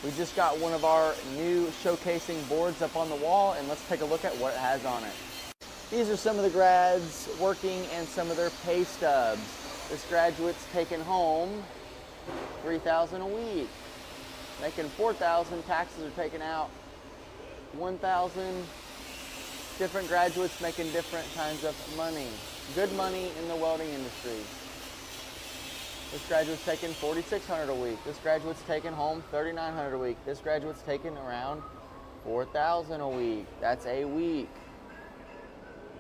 We just got one of our new showcasing boards up on the wall, and let's take a look at what it has on it. These are some of the grads working and some of their pay stubs. This graduate's taking home $3,000 a week, making $4,000. Taxes are taken out $1,000. Different graduates making different kinds of money. Good money in the welding industry. This graduate's taking $4,600 a week. This graduate's taking home $3,900 a week. This graduate's taking around $4,000 a week. That's a week.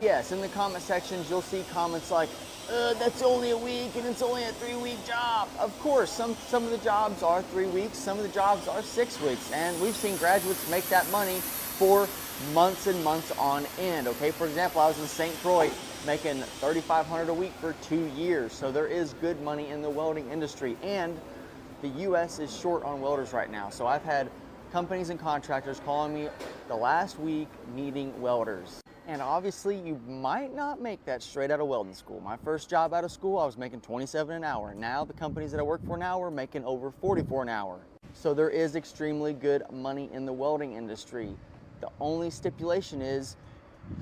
Yes, in the comment sections, you'll see comments like, that's only a week and it's only a 3-week job. Of course, some of the jobs are 3 weeks, some of the jobs are 6 weeks, and we've seen graduates make that money for months and months on end, okay? For example, I was in St. Croix making $3,500 a week for 2 years, so there is good money in the welding industry, and the U.S. is short on welders right now, so I've had companies and contractors calling me the last week needing welders. And obviously, you might not make that straight out of welding school. My first job out of school, I was making $27 an hour. Now, the companies that I work for now are making over $44 an hour. So there is extremely good money in the welding industry. The only stipulation is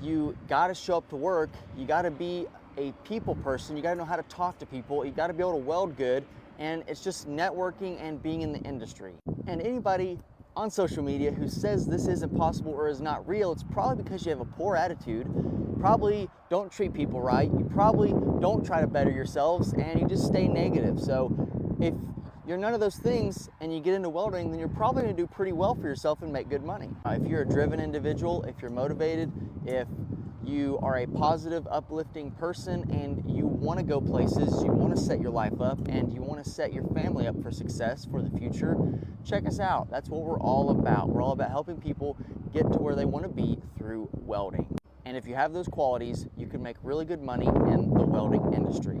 you gotta show up to work, you gotta be a people person, you gotta know how to talk to people, you gotta be able to weld good, and it's just networking and being in the industry. And anybody on social media who says this isn't possible or is not real, it's probably because you have a poor attitude, probably don't treat people right, you probably don't try to better yourselves, and you just stay negative. So if you're none of those things and you get into welding, then you're probably going to do pretty well for yourself and make good money. If you're a driven individual, if you're motivated, if you are a positive, uplifting person and you want to go places, you want to set your life up, and you want to set your family up for success for the future, check us out. That's what we're all about. We're all about helping people get to where they want to be through welding. And if you have those qualities, you can make really good money in the welding industry.